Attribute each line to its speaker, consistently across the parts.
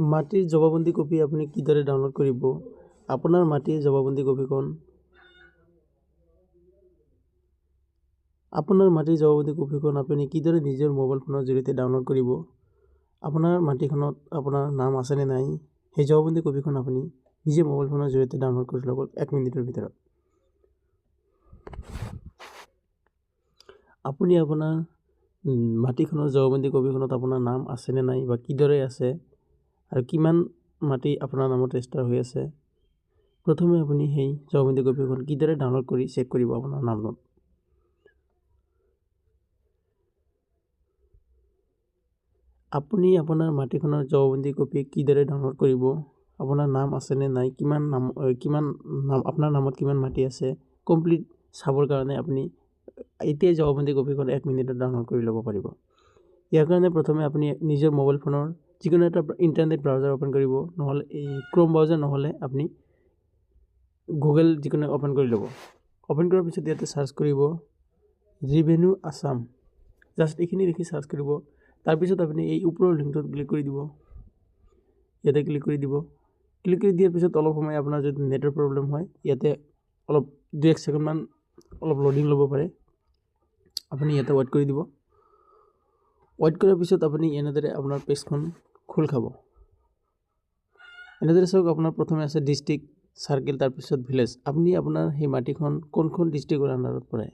Speaker 1: মাটিৰ জবাবন্দী কপি আপুনি কিদৰে ডাউনলোড কৰিব? আপোনাৰ মাটিৰ জবাবন্দী কপিখন আপুনি কিদৰে নিজৰ মোবাইল ফোনৰ জৰিয়তে ডাউনলোড কৰিব? আপোনাৰ মাটিখনত আপোনাৰ নাম আছে নে নাই? সেই জবাবন্দী কপিখন আপুনি নিজে মোবাইল ফোনৰ জৰিয়তে ডাউনলোড কৰি ল'ব 1 মিনিটৰ ভিতৰত। আপুনি আপোনাৰ মাটিখনৰ জবাবন্দী কপিখনত আপোনাৰ নাম আছে নে নাই বা কিদৰে আছে আৰু কিমান মাটি আপোনাৰ নামত ৰেজিষ্টাৰ হৈ আছে। প্ৰথমে আপুনি সেই জবাবন্দী কপিখন কিদৰে ডাউনলোড কৰি চেক কৰিব আপোনাৰ নামত। আপুনি আপোনাৰ মাটিখনৰ জবাবন্দী কপি কিদৰে ডাউনলোড কৰিব? আপোনাৰ নাম আছে নে নাই? আপোনাৰ নামত কিমান মাটি আছে? কমপ্লিট চাবৰ কাৰণে আপুনি এতিয়াই জবাবন্দী কপিখন 1 মিনিটত ডাউনলোড কৰি ল'ব পাৰিব। ইয়াৰ কাৰণে প্ৰথমে আপুনি নিজৰ মোবাইল ফোনৰ যিকোনো এটা ইণ্টাৰনেট ব্ৰাউজাৰ ওপেন কৰিব, নহ'লে এই ক্ৰোম ব্ৰাউজাৰ নহ'লে আপুনি গুগল যিকোনো ওপেন কৰি ল'ব। ওপেন কৰাৰ পিছত ইয়াতে চাৰ্চ কৰিব ৰেভিনিউ আছাম। জাষ্ট এইখিনি লিখি চাৰ্চ কৰিব। তাৰপিছত আপুনি এই ওপৰৰ লিংকটোত ক্লিক কৰি দিব। ইয়াতে ক্লিক কৰি দিব। ক্লিক কৰি দিয়াৰ পিছত অলপ সময় আপোনাৰ যদি নেটৰ প্ৰব্লেম হয়, ইয়াতে অলপ 2-1 ছেকেণ্ডমান অলপ লোডিং ল'ব পাৰে। আপুনি ইয়াতে ৱেইট কৰি দিব। ৱেইট কৰাৰ পিছত আপুনি এনেদৰে আপোনাৰ পেজখন খোল খাব। এনেদৰে চাওক, আপোনাৰ প্ৰথমে আছে ডিষ্ট্ৰিক্ট, চাৰ্কেল, তাৰপিছত ভিলেজ। আপুনি আপোনাৰ সেই মাটিখন কোনখন ডিষ্ট্ৰিক্টৰ আণ্ডাৰত পৰে,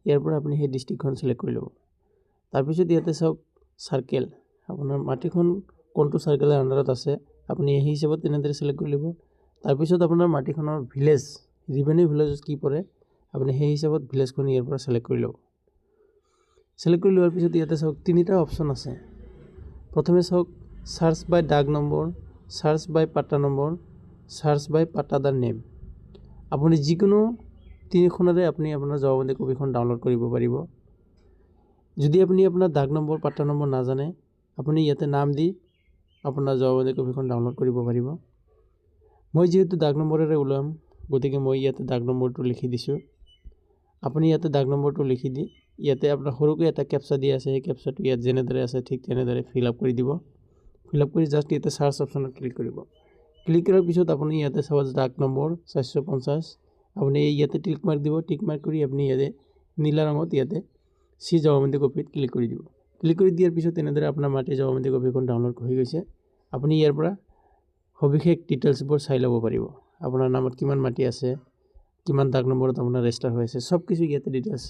Speaker 1: ইয়াৰ পৰা আপুনি সেই ডিষ্ট্ৰিক্টখন চিলেক্ট কৰি ল'ব। তাৰপিছত ইয়াতে চাওক চাৰ্কেল, আপোনাৰ মাটিখন কোনটো চাৰ্কেলৰ আণ্ডাৰত আছে আপুনি সেই হিচাপত তেনেদৰে চিলেক্ট কৰি ল'ব। তাৰপিছত আপোনাৰ মাটিখনৰ ভিলেজ, ৰেভিনিউ ভিলেজত কি পৰে আপুনি সেই হিচাপত ভিলেজখন ইয়াৰ পৰা চিলেক্ট কৰি ল'ব। চিলেক্ট কৰি লোৱাৰ পিছত ইয়াতে চাওক 3টা অপশ্যন আছে। প্ৰথমে চাওক চাৰ্চ বাই দাগ নম্বৰ, চাৰ্চ বাই পাট্টা নম্বৰ, চাৰ্চ বাই পাট্টাদাৰ নেম। আপুনি যিকোনো 3খনৰে আপুনি আপোনাৰ জবাবন্দী কপিখন ডাউনলোড কৰিব পাৰিব। যদি আপুনি আপোনাৰ দাগ নম্বৰ, পাট্টা নম্বৰ নাজানে, আপুনি ইয়াতে নাম দি আপোনাৰ জবাবন্দী কপিখন ডাউনলোড কৰিব পাৰিব। মই যিহেতু দাগ নম্বৰেৰে ওলাম, গতিকে মই ইয়াতে দাগ নম্বৰটো লিখি দিছোঁ। আপুনি ইয়াতে দাগ নম্বৰটো লিখি দি ইয়াতে আপোনাৰ সৰুকৈ এটা কেপচা দিয়া আছে, সেই কেপচাটো ইয়াত যেনেদৰে আছে ঠিক তেনেদৰে ফিল আপ কৰি দিব। ফিল আপ কৰি জাষ্ট ইয়াতে চাৰ্চ অপশ্যনত ক্লিক কৰিব। ক্লিক কৰাৰ পিছত আপুনি ইয়াতে চাব দাগ নম্বৰ 450, আপুনি ইয়াতে টিক মাৰ্ক দিব। টিক মাৰ্ক কৰি আপুনি ইয়াতে নীলা ৰঙত ইয়াতে চি জবাবন্দী কপিত ক্লিক কৰি দিব। ক্লিক কৰি দিয়াৰ পিছত তেনেদৰে আপোনাৰ মাটিৰ জবাবন্দী কপিখন ডাউনলোড হৈ গৈছে। আপুনি ইয়াৰ পৰা সবিশেষ ডিটেইলছবোৰ চাই ল'ব পাৰিব। আপোনাৰ নামত কিমান মাটি আছে, কিমান দাগ নম্বৰত আপোনাৰ ৰেজিষ্টাৰ হৈ আছে, চব কিছু ইয়াতে ডিটেইলছ